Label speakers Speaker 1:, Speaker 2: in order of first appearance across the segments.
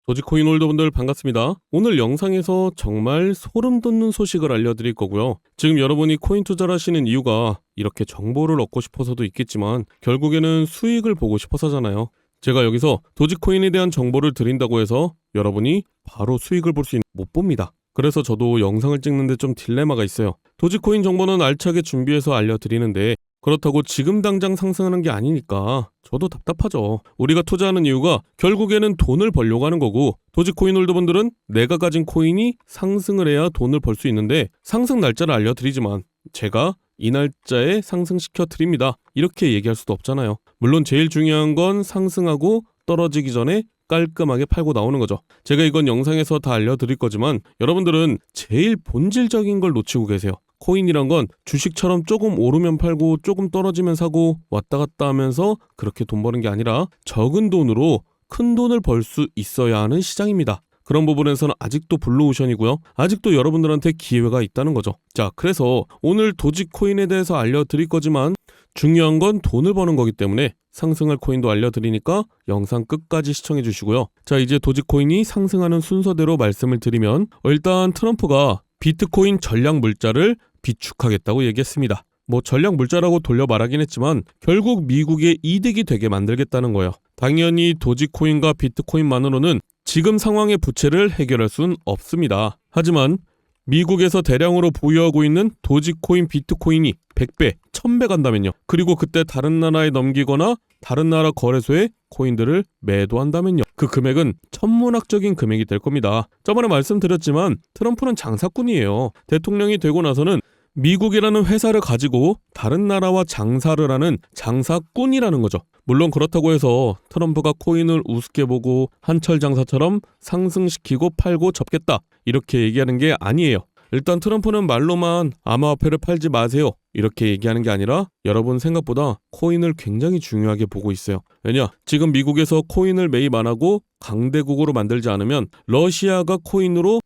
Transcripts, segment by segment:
Speaker 1: 도지코인 홀더분들 반갑습니다. 오늘 영상에서 정말 소름 돋는 소식을 알려드릴 거고요. 지금 여러분이 코인 투자를 하시는 이유가 이렇게 정보를 얻고 싶어서도 있겠지만 결국에는 수익을 보고 싶어서잖아요. 제가 여기서 도지코인에 대한 정보를 드린다고 해서 여러분이 바로 수익을 볼 수 못 봅니다. 그래서 저도 영상을 찍는데 좀 딜레마가 있어요. 도지코인 정보는 알차게 준비해서 알려드리는데 그렇다고 지금 당장 상승하는 게 아니니까 저도 답답하죠. 우리가 투자하는 이유가 결국에는 돈을 벌려고 하는 거고, 도지코인 홀더분들은 내가 가진 코인이 상승을 해야 돈을 벌 수 있는데 상승 날짜를 알려드리지만 제가 이 날짜에 상승시켜 드립니다 이렇게 얘기할 수도 없잖아요. 물론 제일 중요한 건 상승하고 떨어지기 전에 깔끔하게 팔고 나오는 거죠. 제가 이건 영상에서 다 알려드릴 거지만 여러분들은 제일 본질적인 걸 놓치고 계세요. 코인이란 건 주식처럼 조금 오르면 팔고 조금 떨어지면 사고 왔다 갔다 하면서 그렇게 돈 버는 게 아니라 적은 돈으로 큰 돈을 벌 수 있어야 하는 시장입니다. 그런 부분에서는 아직도 블루오션이고요. 아직도 여러분들한테 기회가 있다는 거죠. 자, 그래서 오늘 도지코인에 대해서 알려드릴 거지만 중요한 건 돈을 버는 거기 때문에 상승할 코인도 알려드리니까 영상 끝까지 시청해 주시고요. 자, 이제 도지코인이 상승하는 순서대로 말씀을 드리면 일단 트럼프가 비트코인 전략 물자를 비축하겠다고 얘기했습니다. 전략 물자라고 돌려 말하긴 했지만 결국 미국의 이득이 되게 만들겠다는 거예요. 당연히 도지코인과 비트코인만으로는 지금 상황의 부채를 해결할 순 없습니다. 하지만 미국에서 대량으로 보유하고 있는 도지코인, 비트코인이 100배, 1000배 간다면요. 그리고 그때 다른 나라에 넘기거나 다른 나라 거래소에 코인들을 매도한다면요. 그 금액은 천문학적인 금액이 될 겁니다. 저번에 말씀드렸지만 트럼프는 장사꾼이에요. 대통령이 되고 나서는 미국이라는 회사를 가지고 다른 나라와 장사를 하는 장사꾼이라는 거죠. 물론 그렇다고 해서 트럼프가 코인을 우습게 보고 한철 장사처럼 상승시키고 팔고 접겠다 이렇게 얘기하는 게 아니에요. 일단 트럼프는 말로만 암호화폐를 팔지 마세요 이렇게 얘기하는 게 아니라 여러분 생각보다 코인을 굉장히 중요하게 보고 있어요. 왜냐? 지금 미국에서 코인을 매입 안 하고 강대국으로 만들지 않으면 러시아가 코인으로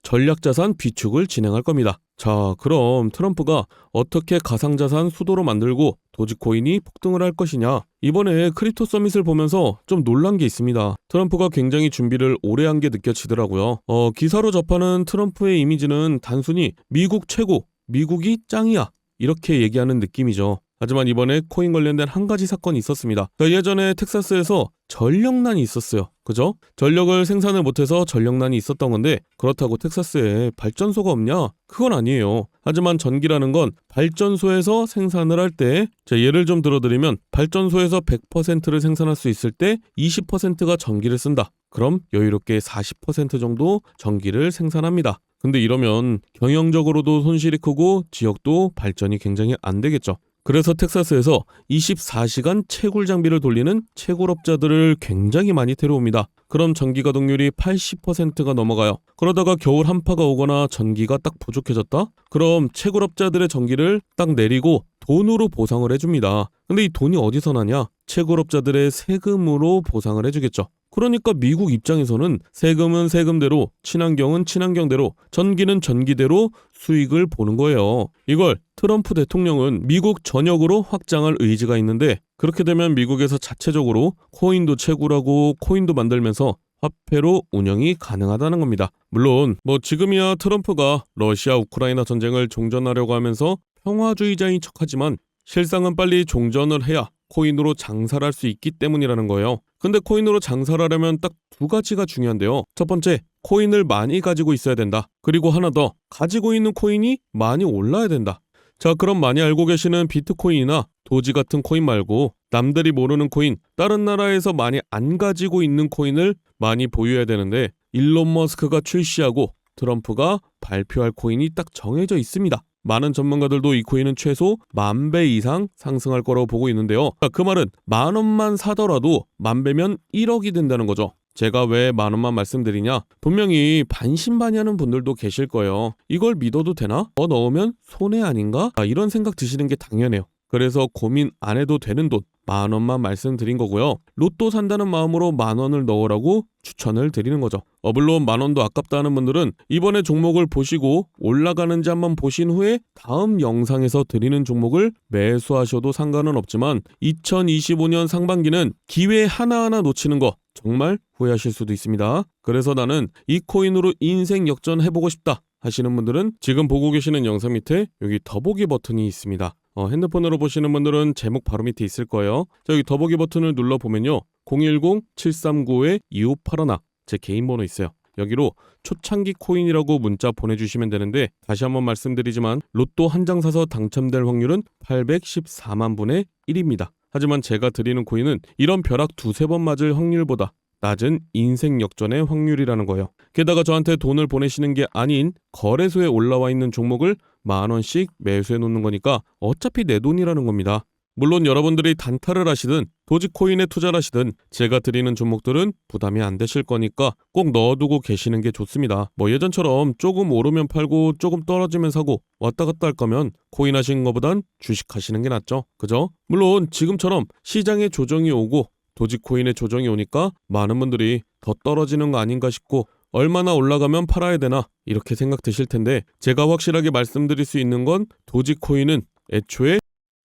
Speaker 1: 전략자산 비축을 진행할 겁니다. 자, 그럼 트럼프가 어떻게 가상자산 수도로 만들고 도지코인이 폭등을 할 것이냐? 이번에 크립토 서밋을 보면서 좀 놀란 게 있습니다. 트럼프가 굉장히 준비를 오래 한 게 느껴지더라고요. 기사로 접하는 트럼프의 이미지는 단순히 미국 최고, 미국이 짱이야 이렇게 얘기하는 느낌이죠. 하지만 이번에 코인 관련된 한 가지 사건이 있었습니다. 예전에 텍사스에서 전력난이 있었어요. 그죠? 전력을 생산을 못해서 전력난이 있었던 건데 그렇다고 텍사스에 발전소가 없냐? 그건 아니에요. 하지만 전기라는 건 발전소에서 생산을 할 때 예를 좀 들어드리면 발전소에서 100%를 생산할 수 있을 때 20%가 전기를 쓴다. 그럼 여유롭게 40% 정도 전기를 생산합니다. 근데 이러면 경영적으로도 손실이 크고 지역도 발전이 굉장히 안 되겠죠. 그래서 텍사스에서 24시간 채굴 장비를 돌리는 채굴업자들을 굉장히 많이 데려옵니다. 그럼 전기 가동률이 80%가 넘어가요. 그러다가 겨울 한파가 오거나 전기가 딱 부족해졌다? 그럼 채굴업자들의 전기를 딱 내리고 돈으로 보상을 해줍니다. 근데 이 돈이 어디서 나냐? 채굴업자들의 세금으로 보상을 해주겠죠. 그러니까 미국 입장에서는 세금은 세금대로, 친환경은 친환경대로, 전기는 전기대로 수익을 보는 거예요. 이걸 트럼프 대통령은 미국 전역으로 확장할 의지가 있는데 그렇게 되면 미국에서 자체적으로 코인도 채굴하고 코인도 만들면서 화폐로 운영이 가능하다는 겁니다. 물론 지금이야 트럼프가 러시아 우크라이나 전쟁을 종전하려고 하면서 평화주의자인 척하지만 실상은 빨리 종전을 해야 코인으로 장사를 할 수 있기 때문이라는 거예요. 근데 코인으로 장사를 하려면 딱 두 가지가 중요한데요. 첫 번째, 코인을 많이 가지고 있어야 된다. 그리고 하나 더, 가지고 있는 코인이 많이 올라야 된다. 자, 그럼 많이 알고 계시는 비트코인이나 도지 같은 코인 말고 남들이 모르는 코인, 다른 나라에서 많이 안 가지고 있는 코인을 많이 보유해야 되는데 일론 머스크가 출시하고 트럼프가 발표할 코인이 딱 정해져 있습니다. 많은 전문가들도 이 코인은 최소 10,000배 이상 상승할 거라고 보고 있는데요. 그 말은 10,000원만 사더라도 10,000배면 1억이 된다는 거죠. 제가 왜 10,000원만 말씀드리냐? 분명히 반신반의하는 분들도 계실 거예요. 이걸 믿어도 되나? 넣으면 손해 아닌가? 이런 생각 드시는 게 당연해요. 그래서 고민 안 해도 되는 돈, 10,000원만 말씀드린 거고요. 로또 산다는 마음으로 10,000원을 넣으라고 추천을 드리는 거죠. 물론 10,000원도 아깝다는 분들은 이번에 종목을 보시고 올라가는지 한번 보신 후에 다음 영상에서 드리는 종목을 매수하셔도 상관은 없지만 2025년 상반기는 기회 하나하나 놓치는 거 정말 후회하실 수도 있습니다. 그래서 나는 이 코인으로 인생 역전해보고 싶다 하시는 분들은 지금 보고 계시는 영상 밑에 여기 더보기 버튼이 있습니다. 핸드폰으로 보시는 분들은 제목 바로 밑에 있을 거예요. 자, 여기 더보기 버튼을 눌러보면요. 010-739-2581 제 개인 번호 있어요. 여기로 초창기 코인이라고 문자 보내주시면 되는데 다시 한번 말씀드리지만 로또 한 장 사서 당첨될 확률은 814만 분의 1입니다. 하지만 제가 드리는 코인은 이런 벼락 두세 번 맞을 확률보다 낮은 인생 역전의 확률이라는 거예요. 게다가 저한테 돈을 보내시는 게 아닌 거래소에 올라와 있는 종목을 10,000원씩 매수해 놓는 거니까 어차피 내 돈이라는 겁니다. 물론 여러분들이 단타를 하시든 도지코인에 투자를 하시든 제가 드리는 종목들은 부담이 안 되실 거니까 꼭 넣어두고 계시는 게 좋습니다. 예전처럼 조금 오르면 팔고 조금 떨어지면 사고 왔다 갔다 할 거면 코인 하시는 것보단 주식 하시는 게 낫죠. 그죠? 물론 지금처럼 시장에 조정이 오고 도지코인에 조정이 오니까 많은 분들이 더 떨어지는 거 아닌가 싶고 얼마나 올라가면 팔아야 되나 이렇게 생각되실 텐데 제가 확실하게 말씀드릴 수 있는 건 도지코인은 애초에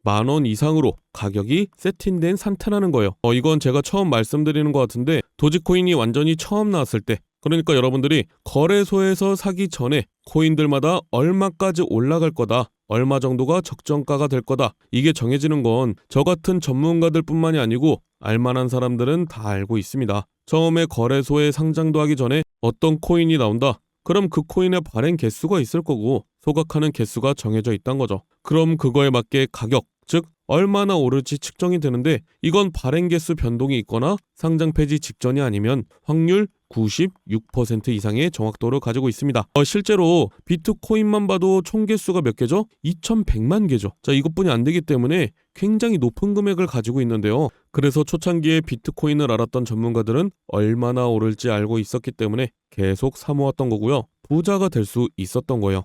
Speaker 1: 10,000원 이상으로 가격이 세팅된 상태라는 거예요. 이건 제가 처음 말씀드리는 것 같은데 도지코인이 완전히 처음 나왔을 때 그러니까 여러분들이 거래소에서 사기 전에 코인들마다 얼마까지 올라갈 거다. 얼마 정도가 적정가가 될 거다. 이게 정해지는 건 저 같은 전문가들 뿐만이 아니고 알만한 사람들은 다 알고 있습니다. 처음에 거래소에 상장도 하기 전에 어떤 코인이 나온다. 그럼 그 코인의 발행 개수가 있을 거고 소각하는 개수가 정해져 있단 거죠. 그럼 그거에 맞게 가격, 즉 얼마나 오를지 측정이 되는데 이건 발행 개수 변동이 있거나 상장 폐지 직전이 아니면 확률 96% 이상의 정확도를 가지고 있습니다. 실제로 비트코인만 봐도 총 개수가 몇 개죠? 2,100만 개죠. 자, 이것뿐이 안 되기 때문에 굉장히 높은 금액을 가지고 있는데요. 그래서 초창기에 비트코인을 알았던 전문가들은 얼마나 오를지 알고 있었기 때문에 계속 사모았던 거고요. 부자가 될 수 있었던 거예요.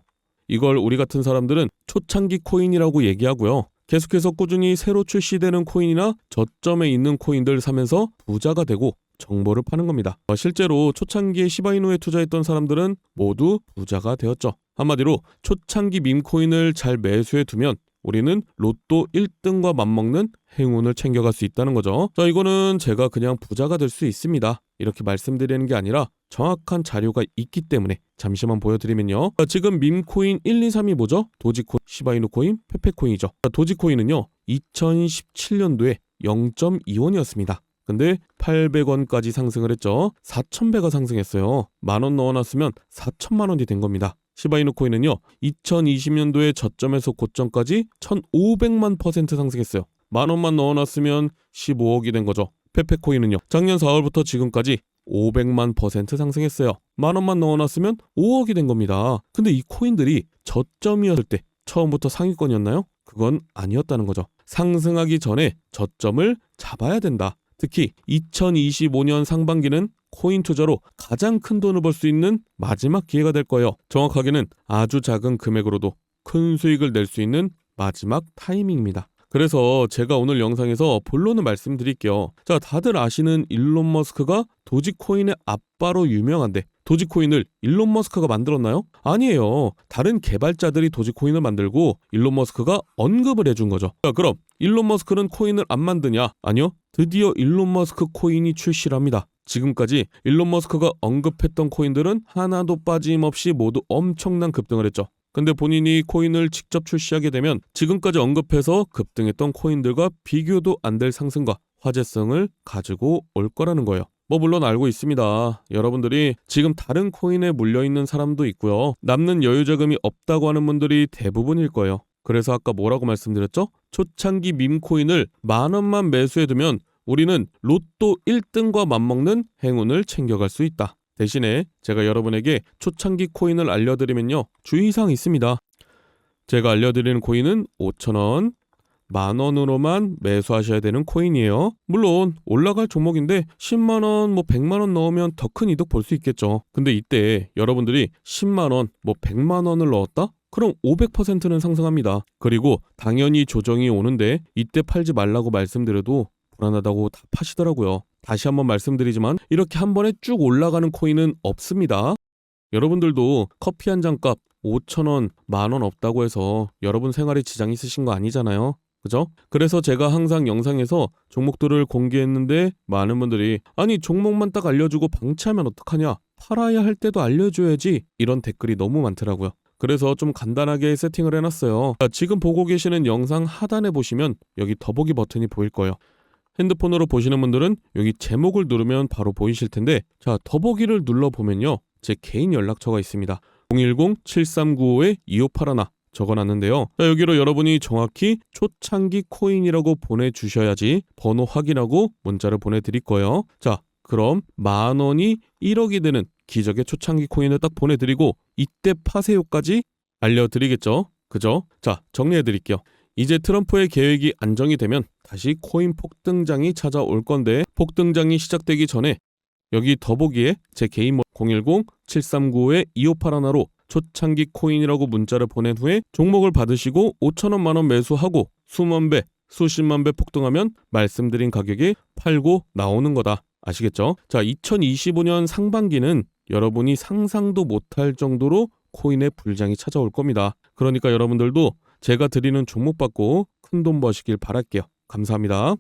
Speaker 1: 이걸 우리 같은 사람들은 초창기 코인이라고 얘기하고요. 계속해서 꾸준히 새로 출시되는 코인이나 저점에 있는 코인들 사면서 부자가 되고 정보를 파는 겁니다. 실제로 초창기에 시바이누에 투자했던 사람들은 모두 부자가 되었죠. 한마디로 초창기 밈코인을 잘 매수해 두면 우리는 로또 1등과 맞먹는 행운을 챙겨갈 수 있다는 거죠. 자, 이거는 제가 그냥 부자가 될 수 있습니다. 이렇게 말씀드리는 게 아니라 정확한 자료가 있기 때문에 잠시만 보여드리면요. 자, 지금 밈코인 1, 2, 3이 뭐죠? 도지코인, 시바이누코인, 페페코인이죠. 자, 도지코인은요. 2017년도에 0.2원이었습니다. 근데 800원까지 상승을 했죠. 4,000배가 상승했어요. 10,000원 넣어놨으면 4천만 원이 된 겁니다. 시바이누 코인은요. 2020년도에 저점에서 고점까지 1,500만% 상승했어요. 10,000원만 넣어놨으면 15억이 된 거죠. 페페코인은요. 작년 4월부터 지금까지 500만% 상승했어요. 10,000원만 넣어놨으면 5억이 된 겁니다. 근데 이 코인들이 저점이었을 때 처음부터 상위권이었나요? 그건 아니었다는 거죠. 상승하기 전에 저점을 잡아야 된다. 특히 2025년 상반기는 코인 투자로 가장 큰 돈을 벌 수 있는 마지막 기회가 될 거예요. 정확하게는 아주 작은 금액으로도 큰 수익을 낼 수 있는 마지막 타이밍입니다. 그래서 제가 오늘 영상에서 본론을 말씀드릴게요. 자, 다들 아시는 일론 머스크가 도지코인의 아빠로 유명한데 도지코인을 일론 머스크가 만들었나요? 아니에요. 다른 개발자들이 도지코인을 만들고 일론 머스크가 언급을 해준 거죠. 자, 그럼 일론 머스크는 코인을 안 만드냐? 아니요. 드디어 일론 머스크 코인이 출시를 합니다. 지금까지 일론 머스크가 언급했던 코인들은 하나도 빠짐없이 모두 엄청난 급등을 했죠. 근데 본인이 코인을 직접 출시하게 되면 지금까지 언급해서 급등했던 코인들과 비교도 안 될 상승과 화제성을 가지고 올 거라는 거예요. 물론 알고 있습니다. 여러분들이 지금 다른 코인에 물려있는 사람도 있고요. 남는 여유자금이 없다고 하는 분들이 대부분일 거예요. 그래서 아까 뭐라고 말씀드렸죠? 초창기 밈코인을 10,000원만 매수해두면 우리는 로또 1등과 맞먹는 행운을 챙겨갈 수 있다. 대신에 제가 여러분에게 초창기 코인을 알려드리면요. 주의사항이 있습니다. 제가 알려드리는 코인은 5,000원, 10,000원으로만 매수하셔야 되는 코인이에요. 물론 올라갈 종목인데 10만원, 100만원 넣으면 더 큰 이득 볼 수 있겠죠. 근데 이때 여러분들이 10만원, 100만원을 넣었다? 그럼 500%는 상승합니다. 그리고 당연히 조정이 오는데 이때 팔지 말라고 말씀드려도 불안하다고 다 파시더라고요. 다시 한번 말씀드리지만 이렇게 한 번에 쭉 올라가는 코인은 없습니다. 여러분들도 커피 한 잔 값 5,000원, 10,000원 없다고 해서 여러분 생활에 지장 있으신 거 아니잖아요. 그죠? 그래서 제가 항상 영상에서 종목들을 공개했는데 많은 분들이 아니 종목만 딱 알려주고 방치하면 어떡하냐? 팔아야 할 때도 알려줘야지. 이런 댓글이 너무 많더라고요. 그래서 좀 간단하게 세팅을 해놨어요. 자, 지금 보고 계시는 영상 하단에 보시면 여기 더보기 버튼이 보일 거예요. 핸드폰으로 보시는 분들은 여기 제목을 누르면 바로 보이실 텐데 자, 더보기를 눌러보면요. 제 개인 연락처가 있습니다. 010-7395-2581 적어놨는데요. 자, 여기로 여러분이 정확히 초창기 코인이라고 보내주셔야지 번호 확인하고 문자를 보내드릴 거예요. 자, 그럼 10,000원이 1억이 되는 기적의 초창기 코인을 딱 보내드리고 이때 파세요까지 알려드리겠죠. 그죠? 자, 정리해드릴게요. 이제 트럼프의 계획이 안정이 되면 다시 코인 폭등장이 찾아올 건데 폭등장이 시작되기 전에 여기 더보기에 제 개인 010-7395-2581로 초창기 코인이라고 문자를 보낸 후에 종목을 받으시고 5,000원 만원 매수하고 수만 배, 수십만 배 폭등하면 말씀드린 가격에 팔고 나오는 거다. 아시겠죠? 자, 2025년 상반기는 여러분이 상상도 못할 정도로 코인의 불장이 찾아올 겁니다. 그러니까 여러분들도 제가 드리는 종목 받고 큰돈 버시길 바랄게요. 감사합니다.